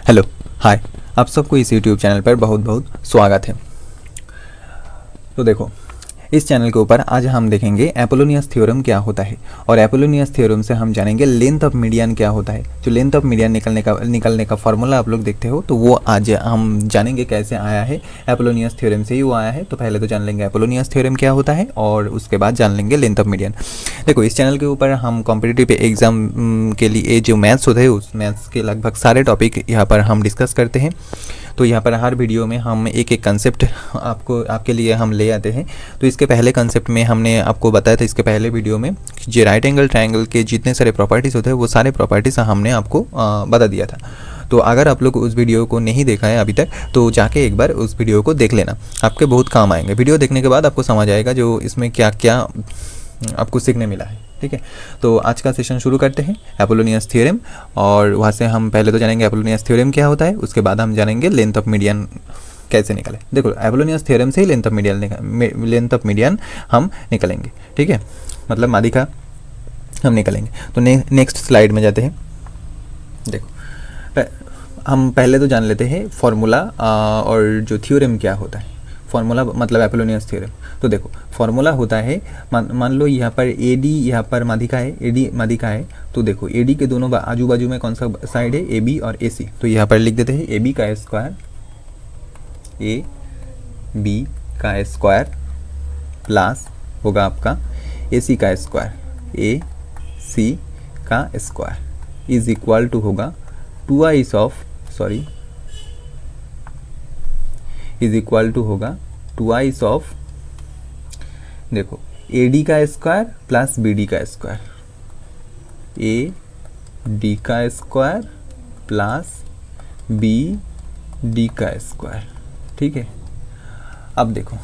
Hello, हाय। आप सबको इस यूट्यूब चैनल पर बहुत बहुत स्वागत है। तो देखो, इस चैनल के ऊपर आज हम देखेंगे एपोलोनियस थ्योरम क्या होता है और एपोलोनियस थ्योरम से हम जानेंगे लेंथ ऑफ मीडियन क्या होता है। जो लेंथ ऑफ मीडियन निकलने का फार्मूला आप लोग देखते हो, तो वो आज हम जानेंगे कैसे आया है। एपोलोनियस थ्योरम से ही वो आया है। तो पहले तो जान लेंगे एपोलोनियस थ्योरम क्या होता है और उसके बाद जान लेंगे लेंथ ऑफ मीडियन। देखो, इस चैनल के ऊपर हम कॉम्पिटिटिव एग्जाम के लिए जो मैथ्स होते हैं उस मैथ्स के लगभग सारे टॉपिक यहाँ पर हम डिस्कस करते हैं। तो यहाँ पर हर वीडियो में हम एक एक कंसेप्ट आपके लिए हम ले आते हैं। तो इसके पहले कंसेप्ट में हमने आपको बताया था, इसके पहले वीडियो में, जो राइट एंगल ट्रायंगल के जितने सारे प्रॉपर्टीज़ होते हैं वो सारे प्रॉपर्टीज़ हमने आपको बता दिया था। तो अगर आप लोग उस वीडियो को नहीं देखा है अभी तक, तो जाके एक बार उस वीडियो को देख लेना, आपके बहुत काम आएंगे। वीडियो देखने के बाद आपको समझ आएगा जो इसमें क्या क्या आपको सीखने मिला है। ठीक है, तो आज का सेशन शुरू करते हैं एपोलोनियस थ्योरम, और वहाँ से हम पहले तो जानेंगे एपोलोनियस थ्योरम क्या होता है, उसके बाद हम जानेंगे लेंथ ऑफ मीडियन कैसे निकले। देखो, एपोलोनियस थ्योरम से ही लेंथ ऑफ मीडियन हम निकलेंगे। ठीक है, मतलब माध्यिका हम निकलेंगे। तो नेक्स्ट स्लाइड में जाते हैं। देखो, हम पहले तो जान लेते हैं फॉर्मूला और जो थ्योरम क्या होता है। फॉर्मूला मतलब एपोलोनियस थ्योरम। तो देखो, फॉर्मूला होता है, मान लो यहाँ पर ए डी यहाँ पर माध्यिका है, ए डी माध्यिका है। तो देखो, ए डी के दोनों आजू बाजू में कौन सा साइड है, ए बी और ए सी। तो यहाँ पर लिख देते हैं ए बी का स्क्वायर, ए बी का स्क्वायर प्लस होगा आपका ए सी का स्क्वायर, ए सी का स्क्वायर इज इक्वल टू होगा twice of is equal to होगा ट्वाइस ऑफ, देखो, ए डी का स्क्वायर प्लस बी डी का स्क्वायर, ए डी का स्क्वायर प्लस बी डी का स्क्वायर। ठीक है, अब देखो,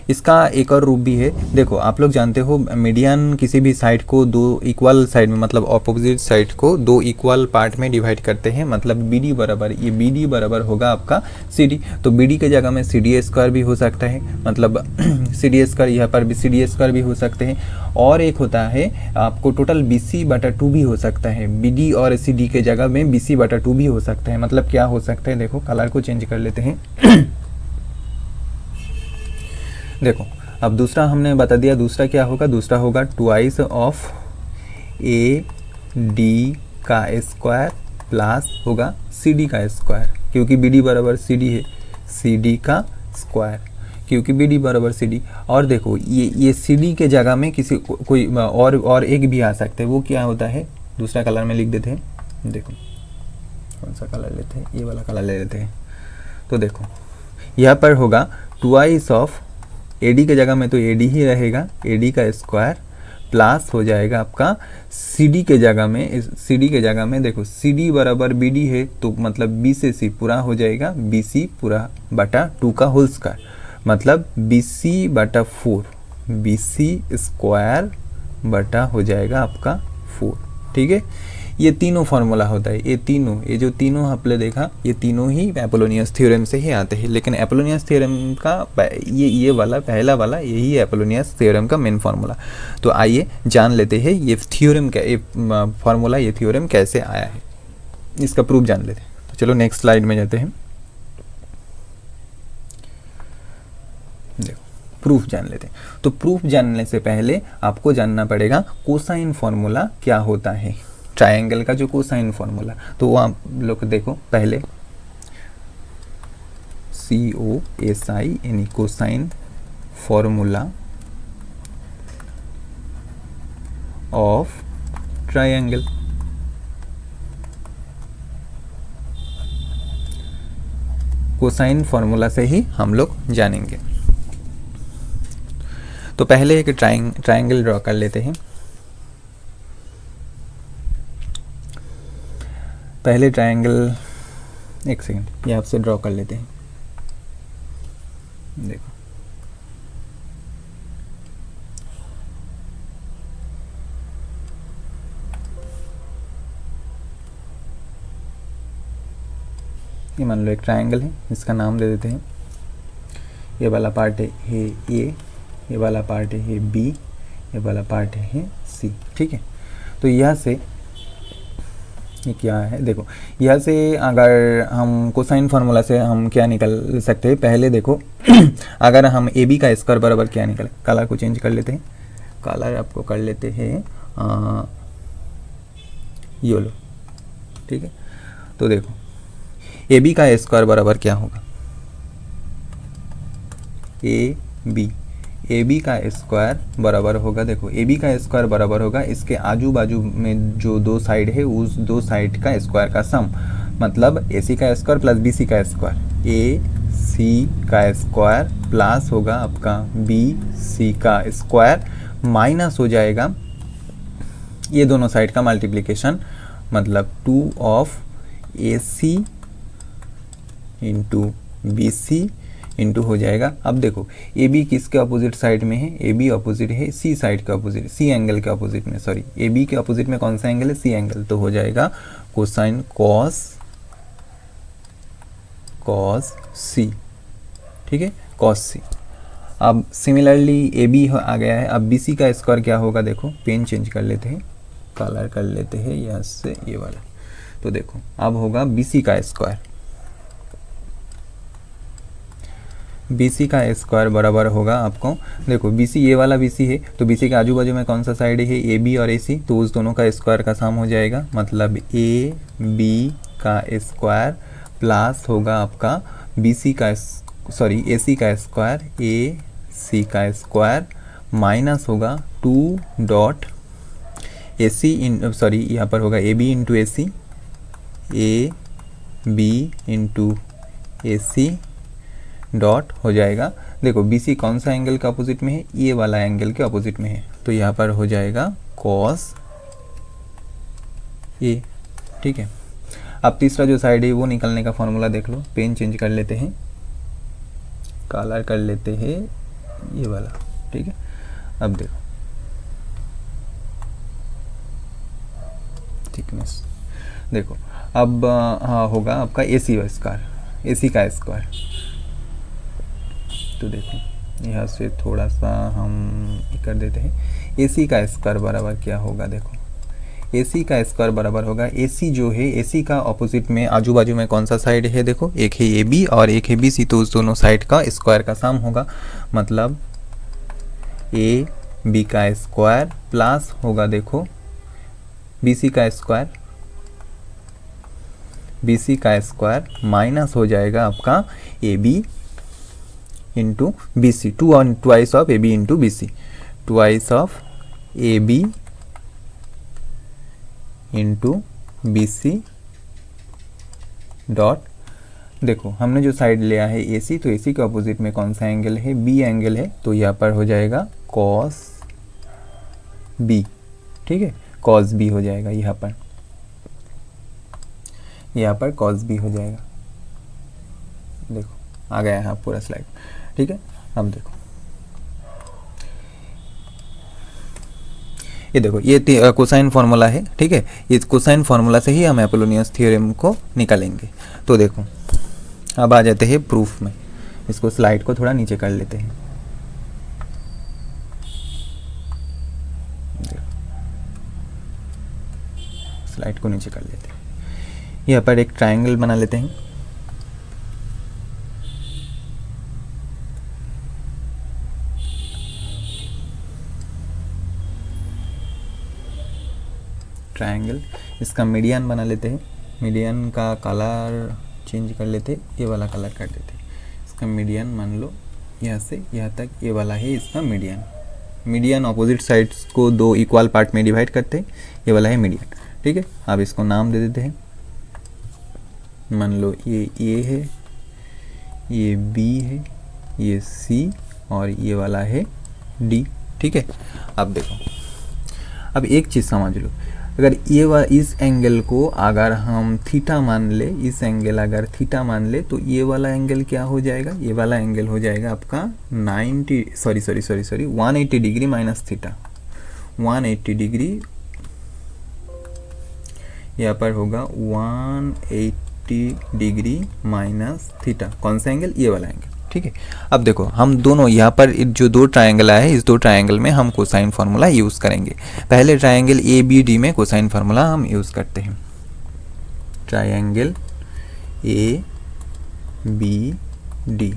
इसका एक और रूप भी है। देखो, आप लोग जानते हो मीडियन किसी भी साइड को दो इक्वल साइड में, मतलब ऑपोजिट साइड को दो इक्वल पार्ट में डिवाइड करते हैं। मतलब बी डी बराबर, ये बी डी बराबर होगा आपका सी डी। तो बी डी के जगह में सी डी स्क्वायर भी हो सकता है, मतलब सी डी स्क्वायर, यहाँ पर भी सी डी स्क्वायर भी हो सकते हैं। और एक होता है आपको टोटल बी सी बटा टू भी हो सकता है। बी डी और सी डी के जगह में बी सी बटा टू भी हो सकता है। मतलब क्या हो सकता है, देखो कलर को चेंज कर लेते हैं। देखो, अब दूसरा हमने बता दिया, दूसरा क्या होगा, दूसरा होगा ट्वाइस ऑफ ए डी का स्क्वायर प्लस होगा सी डी का स्क्वायर, क्योंकि बी डी बराबर सी डी है, सी डी का स्क्वायर, क्योंकि बी डी बराबर सी डी। और देखो, ये सी डी के जगह में किसी कोई और एक भी आ सकते हैं। वो क्या होता है, दूसरा कलर में लिख देते हैं। देखो, कौन सा कलर लेते हैं, ये वाला कलर ले लेते हैं। तो देखो, यहाँ पर होगा ट्वाइस ऑफ ए डी के जगह में तो ए डी ही रहेगा, ए डी का स्क्वायर प्लस हो जाएगा आपका सी डी के जगह में, सी डी के जगह में देखो सी डी बराबर बी डी है, तो मतलब बी से सी पूरा हो जाएगा, बी सी पूरा बटा टू का होल स्क्वायर, मतलब बी सी बटा फोर, बी सी स्क्वायर बटा हो जाएगा आपका फोर। ठीक है, ये तीनों फार्मूला होता है। ये जो तीनों आपने देखा, ये तीनों ही एपोलोनियस थ्योरम से ही आते हैं। लेकिन एपोलोनियस थ्योरम का ये वाला पहला वाला, यही एपोलोनियस थ्योरम का मेन फार्मूला। तो आइए जान लेते हैं ये थ्योरम का, ये फार्मूला, ये थ्योरम कैसे आया है, इसका प्रूफ जान लेते हैं। तो चलो नेक्स्ट स्लाइड में जाते हैं। देखो, प्रूफ जान लेते हैं। तो प्रूफ जानने से पहले आपको जानना पड़ेगा कोसाइन फार्मूला क्या होता है, ट्रायंगल का जो कोसाइन फार्मूला। तो वो आप लोग देखो, पहले COSI यानी cosine formula of triangle. Cosine formula से ही हम लोग जानेंगे। तो पहले एक ट्रायंगल ड्रॉ कर लेते हैं। पहले ट्रायंगल, एक सेकंड, ये आपसे ड्रॉ कर लेते हैं। देखो, ये मान लो एक ट्रायंगल है, इसका नाम दे देते हैं। ये वाला पार्ट है ए, ये वाला पार्ट है बी, ये वाला पार्ट है सी। ठीक है, तो यहाँ से ये क्या है, देखो यहाँ से अगर हम कोसाइन फार्मूला से हम क्या निकल सकते हैं, पहले देखो अगर हम ए बी का स्क्वायर बराबर क्या निकले, कलर को चेंज कर लेते हैं, कलर आपको कर लेते हैं येलो, ठीक है। तो देखो ए बी का स्क्वायर बराबर क्या होगा, ए बी का स्क्वायर बराबर होगा, देखो ए बी का स्क्वायर बराबर होगा इसके आजू बाजू में जो दो साइड है उस दो साइड का स्क्वायर का सम, मतलब ए सी का स्क्वायर प्लस बी सी का स्क्वायर, ए सी का स्क्वायर प्लस होगा आपका बी सी का स्क्वायर माइनस हो जाएगा ये दोनों साइड का मल्टीप्लिकेशन, मतलब 2 of A C into B C into हो जाएगा। अब देखो ए बी किसके अपोजिट साइड में है, ए बी अपोजिट है सी साइड के अपोजिट, सी एंगल के अपोजिट में, सॉरी ए बी के अपोजिट में कौन सा एंगल है, सी एंगल, तो हो जाएगा कोसाइन कॉस सी, ठीक है, कॉस सी। अब सिमिलरली ए बी आ गया है, अब बी सी का स्क्वायर क्या होगा, देखो पेन चेंज कर लेते हैं, कलर कर लेते हैं यहाँ से ये वाला, तो देखो अब होगा बी सी का स्क्वायर, बी सी का स्क्वायर बराबर होगा आपको, देखो बी सी ये वाला बी सी है तो बी सी के आजू बाजू में कौन सा साइड है, ए बी और ए सी, तो उस दोनों का स्क्वायर का सम हो जाएगा, मतलब ए बी का स्क्वायर प्लस होगा आपका बी सी का सॉरी ए सी का स्क्वायर, ए सी का स्क्वायर माइनस होगा 2 dot A C in sorry यहाँ पर होगा A B into A C, A B into A C dot हो जाएगा, देखो बी सी कौन सा एंगल के अपोजिट में है, ये वाला एंगल के अपोजिट में है, तो यहाँ पर हो जाएगा कॉस ए, ठीक है। अब तीसरा जो साइड है वो निकलने का फॉर्मूला देख लो, पेन चेंज कर लेते हैं, कलर कर लेते हैं ये वाला, ठीक है। अब देखो थिकनेस, देखो अब हाँ होगा आपका A C square, A C का स्क्वायर, तो देखो यहाँ से थोड़ा सा हम कर देते हैं, ए सी का स्क्वायर बराबर क्या होगा, देखो ए सी का स्क्वायर बराबर होगा, ए सी जो है ए सी का ऑपोजिट में आजू बाजू में कौन सा साइड है, देखो एक है ए बी और एक है बी सी, तो उस दोनों साइड का स्क्वायर का सम होगा, मतलब ए बी का स्क्वायर प्लस होगा देखो बी सी का स्क्वायर, बी सी का स्क्वायर माइनस हो जाएगा आपका A B into B C, twice of A B into B C, twice of A B into B C dot, देखो हमने जो साइड लिया है ए सी, तो ए सी के अपोजिट में कौन सा एंगल है, बी एंगल है, तो यहाँ पर हो जाएगा कॉस बी, ठीक है, कॉस बी हो जाएगा, यहाँ पर कॉस बी हो जाएगा, देखो आ गया है पूरा स्लाइड, ठीक है। अब देखो ये देखो ये कोसाइन फार्मूला है, ठीक है, इस कोसाइन फार्मूला से ही हम एपोलोनियस थ्योरम को निकालेंगे। तो देखो अब आ जाते हैं प्रूफ में, इसको स्लाइड को थोड़ा नीचे कर लेते हैं, स्लाइड को नीचे कर लेते हैं, यहाँ पर एक ट्रायंगल बना लेते हैं, ट्रायंगल, इसका मीडियन बना लेते हैं, मीडियन का कलर चेंज कर लेते हैं, ये वाला कलर कर देते हैं, इसका मीडियन मान लो यहाँ से यहाँ तक ये वाला है इसका मीडियन, मीडियन अपोजिट साइड्स को दो इक्वल पार्ट में डिवाइड करते हैं, ये वाला है मीडियन, ठीक है। अब इसको नाम दे देते हैं, मान लो ये ए है, ये बी है, ये सी और ये वाला है डी, ठीक है। अब देखो अब एक चीज़ समझ लो, अगर ये इस एंगल को अगर हम थीटा मान ले, इस एंगल अगर थीटा मान ले, तो ये वाला एंगल क्या हो जाएगा, ये वाला एंगल हो जाएगा आपका 180 डिग्री माइनस थीटा, 180 डिग्री, यहाँ पर होगा 180 डिग्री माइनस थीटा, कौन सा एंगल, ये वाला एंगल, ठीक है। अब देखो हम दोनों यहाँ पर जो दो ट्रायंगल आए हैं, इस दो ट्रायंगल में हम कोसाइन फार्मूला यूज़ करेंगे। पहले ट्रायंगल ए बी डी में कोसाइन फार्मूला हम यूज़ करते हैं, ट्रायंगल ए बी डी,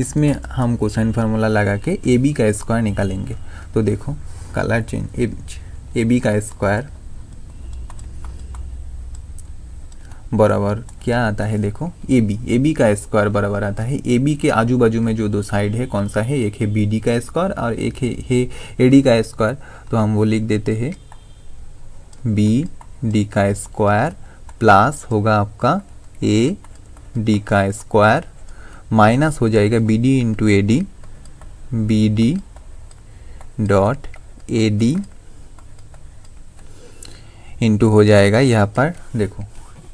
इसमें हम कोसाइन फार्मूला लगा के ए बी का स्क्वायर निकालेंगे। तो देखो कलर चेंज, ए बी का स्क्वायर बराबर क्या आता है, देखो ए बी का स्क्वायर बराबर आता है, ए बी के आजू बाजू में जो दो साइड है कौन सा है, एक है बी डी का स्क्वायर और एक है ए डी का स्क्वायर। तो हम वो लिख देते हैं बी डी का स्क्वायर प्लस होगा आपका ए डी का स्क्वायर माइनस हो जाएगा B D into A D, B D dot A D into हो जाएगा यहाँ पर देखो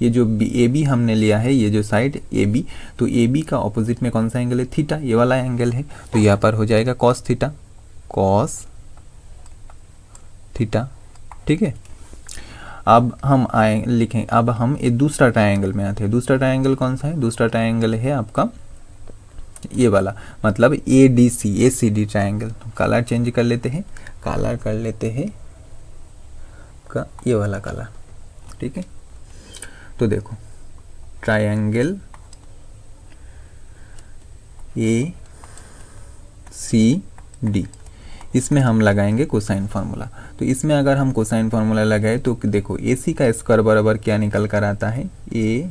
ये जो ए बी हमने लिया है, ये जो साइड ए बी, तो ए बी का ऑपोजिट में कौन सा एंगल है, थीटा, ये वाला एंगल है। तो यहाँ पर हो जाएगा कॉस थीटा, कॉस थीटा। ठीक है, अब हम लिखें, अब हम एक दूसरा ट्रायंगल में आते हैं। दूसरा ट्रायंगल कौन सा है, दूसरा ट्रायंगल है आपका ये वाला, मतलब A D C, A C D triangle. तो कलर चेंज कर लेते हैं, कलर कर लेते हैं का ये वाला कलर। ठीक है, तो देखो ट्रायंगल ए सी डी, इसमें हम लगाएंगे कोसाइन फार्मूला। तो इसमें अगर हम कोसाइन फार्मूला लगाए तो देखो ए सी का स्क्वायर बराबर क्या निकल कर आता है, ए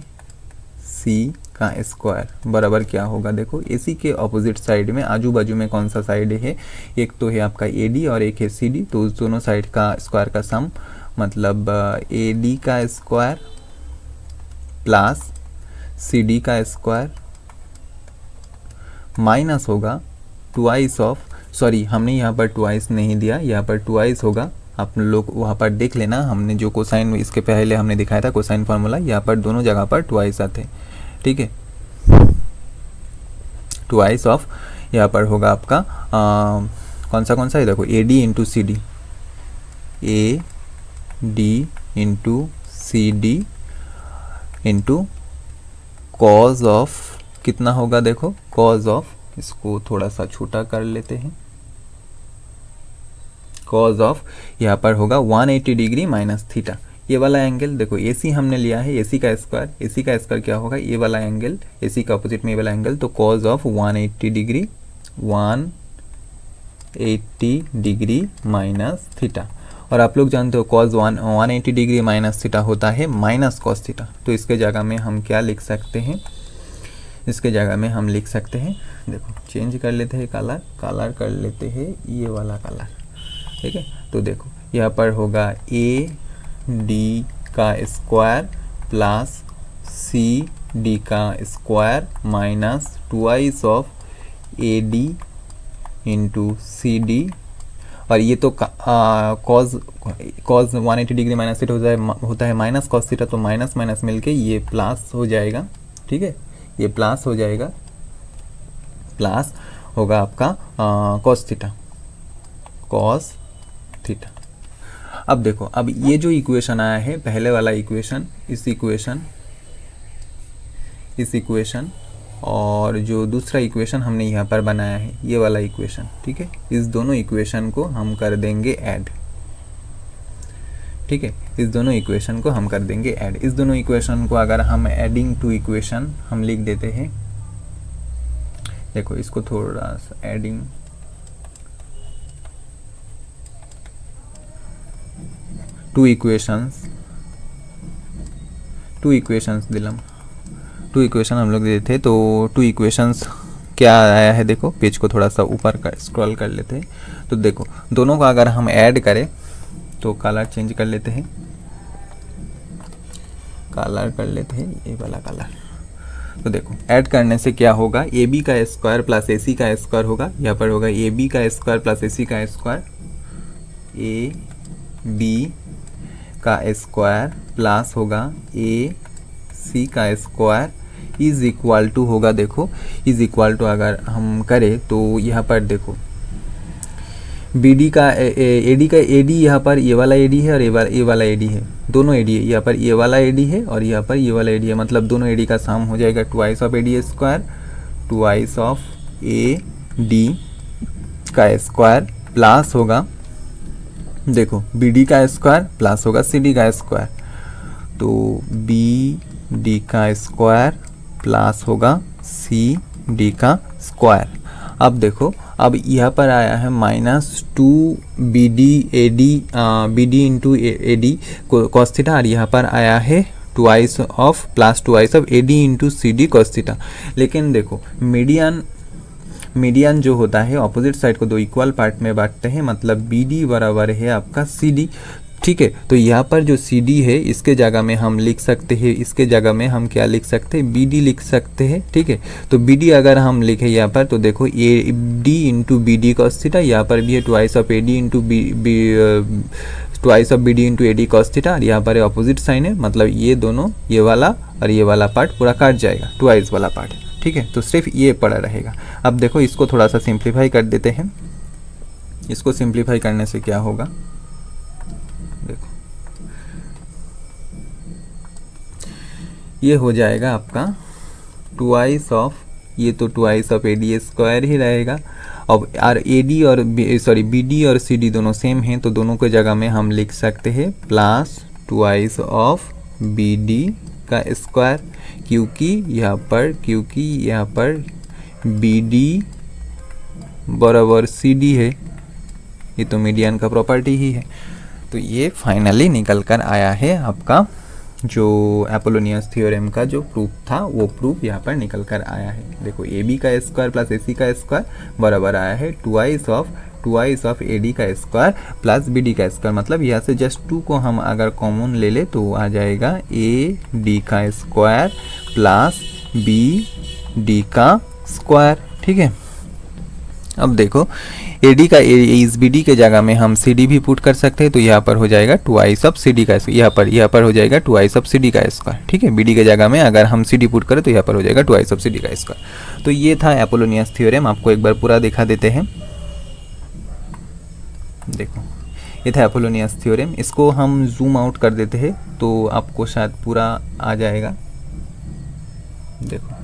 सी का स्क्वायर बराबर क्या होगा, देखो ए सी के ऑपोजिट साइड में आजू बाजू में कौन सा साइड है, एक तो है आपका ए डी और एक है सी डी। तो उस दोनों साइड का स्क्वायर का सम, मतलब ए डी का स्क्वायर प्लस सी डी का स्क्वायर माइनस होगा ट्वाइस ऑफ, सॉरी हमने यहाँ पर ट्वाइस नहीं दिया, यहाँ पर ट्वाइस होगा, आप लोग वहाँ पर देख लेना। हमने जो कोसाइन इसके पहले हमने दिखाया था कोसाइन फार्मूला, यहाँ पर दोनों जगह पर ट्वाइस आते हैं। ठीक है, ट्वाइस ऑफ यहाँ पर होगा आपका कौन सा है, देखो A D into C D, A D into C D into cos of कितना होगा, देखो कॉज ऑफ, इसको थोड़ा सा छोटा कर लेते हैं, कॉज ऑफ यहाँ पर होगा 180 डिग्री माइनस थीटा। ये वाला एंगल देखो AC हमने लिया है, AC का स्क्वायर, AC का स्क्वायर क्या होगा, ये वाला एंगल, AC का अपोजिट में ये वाला एंगल, तो cause of 180 degree, 180 degree minus theta. और आप लोग जानते हो कॉज 180 डिग्री माइनस थीटा होता है माइनस कॉस थीटा। तो इसके जगह में हम क्या लिख सकते हैं, इसके जगह में हम लिख सकते हैं, देखो चेंज कर लेते हैं कलर, कलर कर लेते हैं ये वाला कलर। ठीक है, तो देखो यहाँ पर होगा ए डी का स्क्वायर प्लस सी डी का square minus twice of A D into C D, और ये तो कॉज 180 डिग्री माइनस थीटा होता है माइनस कॉस थीटा, तो माइनस माइनस मिलके ये प्लस हो जाएगा। ठीक है, ये प्लस हो जाएगा, प्लस होगा आपका कॉस थीटा, कॉस थीटा। अब देखो, अब ये जो इक्वेशन आया है पहले वाला इक्वेशन, इस इक्वेशन और जो दूसरा इक्वेशन हमने यहाँ पर बनाया है ये वाला इक्वेशन, ठीक है, इस दोनों इक्वेशन को हम कर देंगे ऐड। ठीक है, इस दोनों इक्वेशन को हम कर देंगे ऐड। इस दोनों इक्वेशन को अगर हम एडिंग टू इक्वेशन हम लिख देते हैं, देखो इसको थोड़ा सा एडिंग टू इक्वेशन हम लोग देते हैं। तो टू इक्वेशंस क्या आया है, देखो पेज को थोड़ा सा ऊपर स्क्रॉल कर लेते हैं। तो देखो दोनों को अगर हम ऐड करें तो कलर चेंज कर लेते हैं, कलर कर लेते हैं ये वाला कलर। तो देखो ऐड करने से क्या होगा, ए बी का स्क्वायर प्लस ए सी का स्क्वायर होगा, यहाँ पर होगा ए बी का स्क्वायर प्लस ए सी का स्क्वायर, ए बी का स्क्वायर प्लस होगा ए सी का स्क्वायर इज इक्वल टू होगा, देखो इज इक्वल टू अगर हम करें तो यहाँ पर देखो बी डी का ए डी यहाँ पर ये वाला ए डी है और ये वाला ए डी है, दोनों ए डी है, यहाँ पर ये वाला ए डी है और यहाँ पर ये वाला ए डी है, मतलब दोनों ए डी का सम हो जाएगा twice of A D square, twice of A D का स्क्वायर प्लस होगा, देखो बी डी का स्क्वायर प्लस होगा सी डी का स्क्वायर, तो बी डी का स्क्वायर प्लस होगा सी डी का स्क्वायर। अब देखो, अब यहाँ पर आया है -2 B D into A D cos theta, और यहाँ पर आया है twice of A D into C D cos theta. लेकिन देखो मीडियन जो होता है ऑपोजिट साइड को दो इक्वल पार्ट में बांटते हैं, मतलब बी डी बराबर है आपका सी डी। ठीक है, तो यहाँ पर जो सी डी है इसके जगह में हम लिख सकते हैं, इसके जगह में हम क्या लिख सकते हैं, बी डी लिख सकते हैं। ठीक है, तो बी डी अगर हम लिखे यहाँ पर तो देखो A D into B D cos theta, यहाँ पर भी है twice of A D into twice of B D into A D cos theta, और यहाँ पर अपोजिट साइन है, मतलब ये दोनों, ये वाला और ये वाला पार्ट पूरा काट जाएगा, ट्वाइस वाला पार्ट। ठीक है, तो सिर्फ ये पड़ा रहेगा। अब देखो इसको थोड़ा सा सिंप्लीफाई कर देते हैं। इसको सिंप्लीफाई करने से क्या होगा, देखो ये हो जाएगा आपका ट्वाइस ऑफ, ये तो twice of A D square ही रहेगा। अब आर ए डी और बी डी और सी डी दोनों सेम हैं, तो दोनों के जगह में हम लिख सकते हैं plus twice of B D का स्क्वायर, क्योंकि यहाँ पर बी डी बराबर सी डी है, ये तो मीडियन का प्रॉपर्टी ही है। तो ये फाइनली निकल कर आया है आपका जो एपोलोनियस थ्योरम का जो प्रूफ था, वो प्रूफ यहाँ पर निकल कर आया है। देखो ए बी का स्क्वायर प्लस ए सी का स्क्वायर बराबर आया है ट्वाइस ऑफ ए डी का स्क्वायर प्लस बी डी का स्क्वायर। मतलब यहाँ से जस्ट 2 को हम अगर कॉमन ले ले तो आ जाएगा ए डी का स्क्वायर प्लस बी डी का स्क्वायर। ठीक है, अब देखो ए डी का इस बी डी के जगह में हम सी डी भी पुट कर सकते हैं, तो यहाँ पर हो जाएगा ट्वाइस ऑफ सी डी का, यहाँ पर हो जाएगा ट्वाइस ऑफ सी डी का स्क्वायर। ठीक है, बी डी के जगह में अगर हम सी डी पुट करें तो यहाँ पर हो जाएगा ट्वाइस ऑफ सी डी का स्क्वायर। तो ये था एपोलोनियस थ्योरम, आपको एक बार पूरा दिखा देते हैं। देखो ये था एपोलोनियस थ्योरम, इसको हम जूम आउट कर देते हैं तो आपको शायद पूरा आ जाएगा। देखो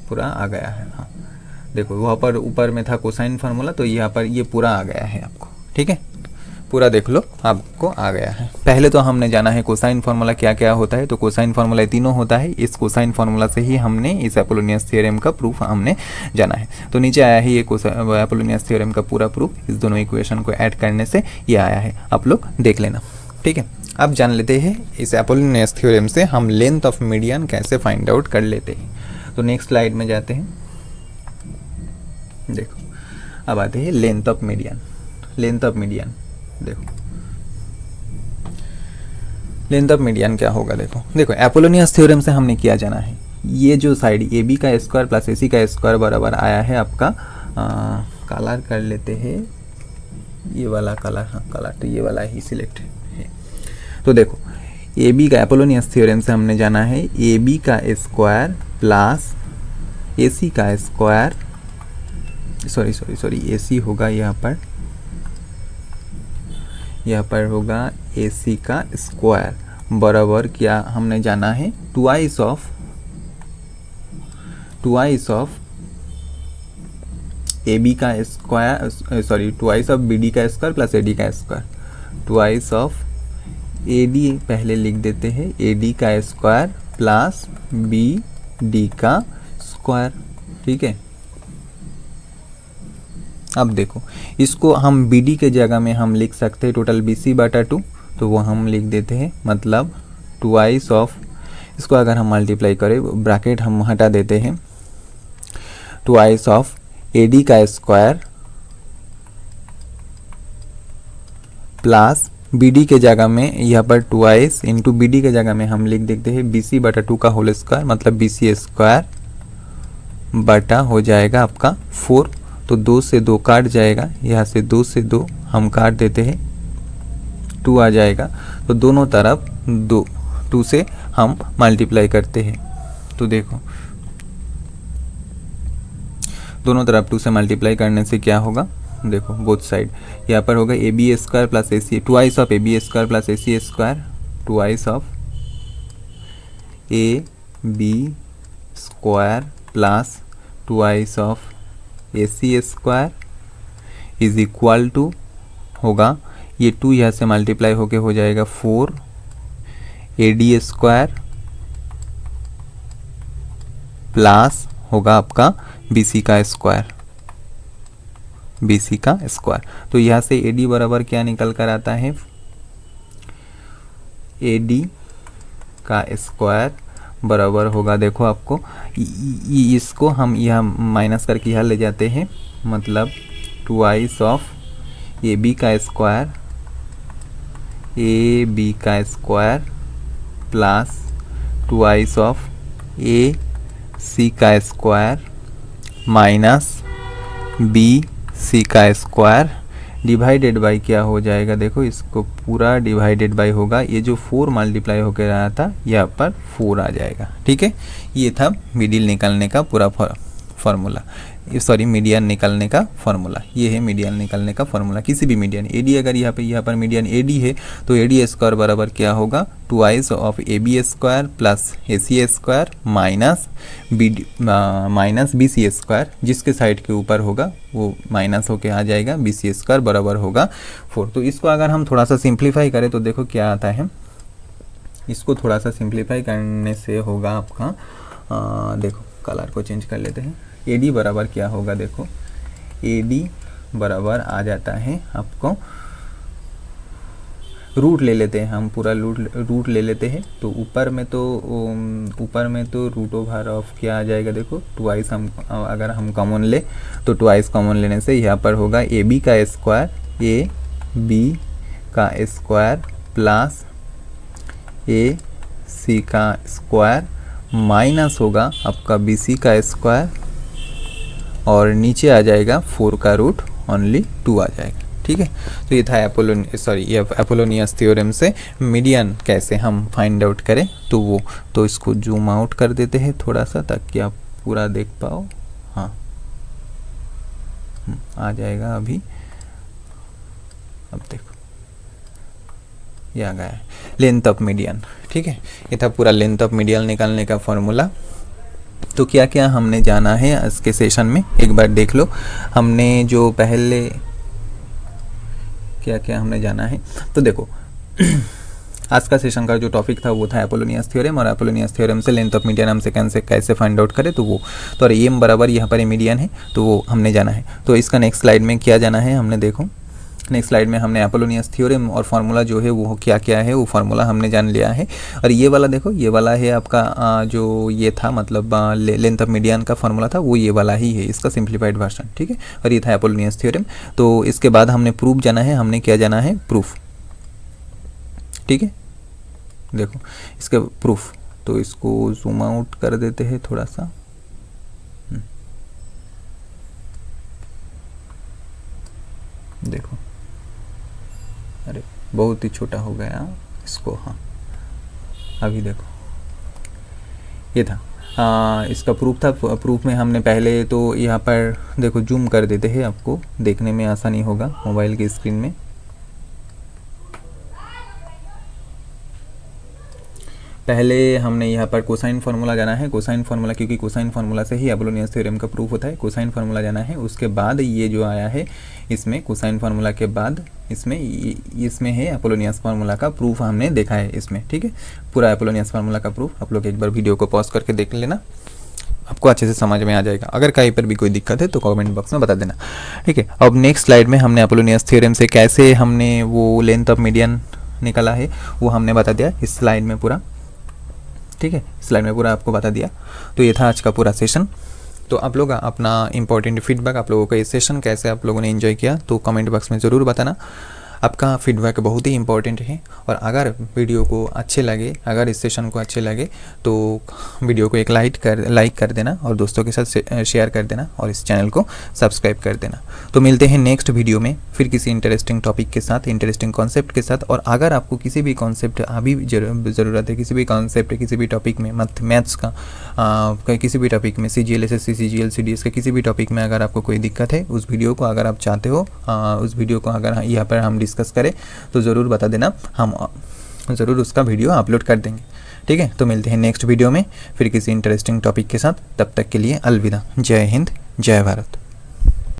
पूरा आ गया है। हाँ देखो, वहाँ पर ऊपर में था कोसाइन फार्मूला, तो यहाँ पर ये पूरा आ गया है आपको। ठीक है, पूरा देख लो, आपको आ गया है। पहले तो हमने जाना है कोसाइन फार्मूला क्या क्या होता है, तो कोसाइन फार्मूला तीनों होता है। इस कोसाइन फार्मूला से ही हमने इस एपोलोनियस थ्योरम का प्रूफ हमने जाना है। तो नीचे आया है ये एपोलोनियस थ्योरम का पूरा प्रूफ, इस दोनों इक्वेशन को ऐड करने से ये आया है, आप लोग देख लेना। ठीक है, अब जान लेते हैं इस एपोलोनियस थ्योरम से हम लेंथ ऑफ मीडियन कैसे फाइंड आउट कर लेते हैं। तो नेक्स्ट स्लाइड में जाते हैं। देखो अब आते हैं लेंथ ऑफ मीडियन। देखो लेंथ ऑफ मीडियन क्या होगा, देखो एपोलोनियस थ्योरम से हमने क्या जाना है, ये जो साइड ए बी का स्क्वायर प्लस ए सी का स्क्वायर बराबर आया है आपका, कलर कर लेते हैं, ये वाला कलर, हाँ कलर तो ये वाला ही सिलेक्ट है। तो देखो ए बी का एपोलोनियस थ्योरम से हमने जाना है ए बी का स्क्वायर प्लस ए सी का स्क्वायर, सॉरी ए सी होगा यहाँ पर होगा ए सी का स्क्वायर बराबर क्या हमने जाना है ट्वाइस ऑफ ए बी का square, twice of B D का स्क्वायर प्लस ए डी का square, twice of A D पहले लिख देते हैं, ए डी का स्क्वायर प्लस बी डी का स्क्वायर। ठीक है, अब देखो इसको हम बी डी के जगह में हम लिख सकते हैं टोटल बी सी बटा 2, तो वो हम लिख देते हैं, मतलब ट्वाइस ऑफ, इसको अगर हम मल्टीप्लाई करें, ब्रैकेट हम हटा देते हैं, ट्वाइस ऑफ ए डी का स्क्वायर प्लस बी डी के जगह में यहाँ पर ट्वाइस इंटू बी डी के जगह में हम लिख देते हैं बी सी बटा 2 का होल स्क्वायर, मतलब बी सी स्क्वायर बटा हो जाएगा आपका 4, तो 2 से 2 काट जाएगा, यहाँ से 2 से 2 हम काट देते हैं, 2 आ जाएगा, तो दोनों तरफ 2 से हम मल्टीप्लाई करते हैं। तो देखो दोनों तरफ 2 से मल्टीप्लाई करने से क्या होगा, देखो बोथ साइड, यहाँ पर होगा A B square plus A C, twice of A B square plus A C square, twice of A B square plus twice of A C square is equal to होगा, ये 2 यहाँ से multiply होके हो जाएगा 4 AD स्क्वायर प्लस होगा आपका BC का स्क्वायर, BC का स्क्वायर। तो यहाँ से AD बराबर क्या निकल कर आता है, AD का स्क्वायर बराबर होगा, देखो आपको इसको हम यहाँ माइनस करके यहाँ ले जाते हैं, मतलब ट्वाइस ऑफ AB का स्क्वायर, AB का square plus twice of AC का स्क्वायर माइनस BC का स्क्वायर डिवाइडेड बाई क्या हो जाएगा, देखो इसको पूरा डिवाइडेड बाई होगा, ये जो 4 मल्टीप्लाई होकर रहा था यहाँ पर 4 आ जाएगा। ठीक है, ये था मिडिल निकालने का पूरा फार्मूला, सॉरी मीडियन निकालने का फार्मूला। ये है मीडियन निकालने का फार्मूला, किसी भी मीडियन AD, अगर यहाँ पर मीडियन AD है तो AD स्क्वायर बराबर क्या होगा, twice of AB square plus AC square minus BC square, जिसके साइड के ऊपर होगा वो माइनस होके आ जाएगा, BC स्क्वायर बराबर होगा 4। तो इसको अगर हम थोड़ा सा सिंप्लीफाई करें तो देखो क्या आता है, इसको थोड़ा सा सिंप्लीफाई करने से होगा आपका देखो कलर को चेंज कर लेते हैं, AD बराबर क्या होगा, देखो AD बराबर आ जाता है आपको, रूट ले लेते हैं हम, पूरा रूट ले लेते हैं, तो ऊपर में तो रूट ओवर ऑफ क्या आ जाएगा, देखो ट्वाइस, हम अगर हम कॉमन ले तो ट्वाइस कॉमन लेने से यहाँ पर होगा AB का स्क्वायर, AB का स्क्वायर प्लस AC का स्क्वायर माइनस होगा आपका BC का स्क्वायर, और नीचे आ जाएगा 4 का रूट ओनली 2 आ जाएगा। ठीक है, तो ये था एपोलोनियस थ्योरम से मीडियन कैसे हम फाइंड आउट करें, तो इसको जूम आउट कर देते हैं थोड़ा सा ताकि आप पूरा देख पाओ। हाँ, आ जाएगा अभी, अब देखो ये आ गया है लेंथ ऑफ मीडियन। ठीक है, ये था पूरा लेंथ ऑफ मीडियन निकालने का फॉर्मूला। तो क्या क्या हमने जाना है इसके सेशन में एक बार देख लो, हमने जो पहले क्या क्या हमने जाना है। तो देखो आज का सेशन का जो टॉपिक था वो था एपोलोनियस थ्योरम, और एपोलोनियस थ्योरम से लेंथ ऑफ मीडियन हमसे कैसे फाइंड आउट करें, तो वो तो एम बराबर यहाँ पर मीडियन है, तो वो हमने जाना है। तो इसका नेक्स्ट स्लाइड में क्या जाना है हमने, देखो नेक्स्ट स्लाइड में हमने एपोलोनियस थ्योरम और फार्मूला जो है वो क्या क्या है वो फार्मूला हमने जान लिया है। और ये वाला देखो, ये वाला है आपका जो ये था मतलब लेंथ ऑफ मीडियन का फार्मूला था वो ये वाला ही है, इसका सिंप्लीफाइड वर्जन। ठीक है, और ये था एपोलोनियस थ्योरम। तो इसके बाद हमने प्रूफ जाना है, हमने क्या जाना है, प्रूफ। ठीक है, देखो इसका प्रूफ, तो इसको जूम आउट कर देते हैं थोड़ा सा, देखो अरे बहुत ही छोटा हो गया इसको। हाँ अभी देखो ये था इसका प्रूफ था। प्रूफ में हमने पहले तो यहाँ पर देखो जूम कर देते हैं, आपको देखने में आसानी होगा मोबाइल की स्क्रीन में। पहले हमने यहाँ पर कोसाइन फार्मूला जाना है, कोसाइन फार्मूला, क्योंकि कोसाइन फार्मूला से ही एपोलोनियस थ्योरम का प्रूफ होता है। कोसाइन फार्मूला जाना है, उसके बाद ये जो आया है इसमें कोसाइन फार्मूला के बाद इसमें है एपोलोनियस फार्मूला का प्रूफ हमने देखा है इसमें। ठीक है, पूरा एपोलोनियस फार्मूला का प्रूफ आप लोग एक बार वीडियो को पॉज करके देख लेना, आपको अच्छे से समझ में आ जाएगा। अगर कहीं पर भी कोई दिक्कत है तो कमेंट बॉक्स में बता देना। ठीक है, अब नेक्स्ट स्लाइड में हमने एपोलोनियस थ्योरम से कैसे हमने वो लेंथ ऑफ मीडियन निकाला है वो हमने बता दिया इस स्लाइड में पूरा। ठीक है, स्लाइड में पूरा आपको बता दिया। तो ये था आज का पूरा सेशन। तो आप लोग अपना इंपॉर्टेंट फीडबैक, आप लोगों का ये सेशन कैसे आप लोगों ने एंजॉय किया तो कमेंट बॉक्स में ज़रूर बताना। आपका फीडबैक बहुत ही इंपॉर्टेंट है। और अगर वीडियो को अच्छे लगे, अगर इस सेशन को अच्छे लगे तो वीडियो को एक लाइक कर देना और दोस्तों के साथ शेयर कर देना और इस चैनल को सब्सक्राइब कर देना। तो मिलते हैं नेक्स्ट वीडियो में फिर किसी इंटरेस्टिंग टॉपिक के साथ, इंटरेस्टिंग कॉन्सेप्ट के साथ। और अगर आपको किसी भी कॉन्सेप्ट अभी ज़रूरत है, किसी भी कॉन्सेप्ट किसी भी टॉपिक में, मैथ्स का किसी भी टॉपिक में, CGL SSC CGL CDS का किसी भी टॉपिक में अगर आपको कोई दिक्कत है, उस वीडियो को अगर आप चाहते हो उस वीडियो को अगर यहाँ पर हम डिस्कस करें तो ज़रूर बता देना, हम ज़रूर उसका वीडियो अपलोड कर देंगे। ठीक है, तो मिलते हैं नेक्स्ट वीडियो में फिर किसी इंटरेस्टिंग टॉपिक के साथ। तब तक के लिए अलविदा। जय हिंद, जय भारत।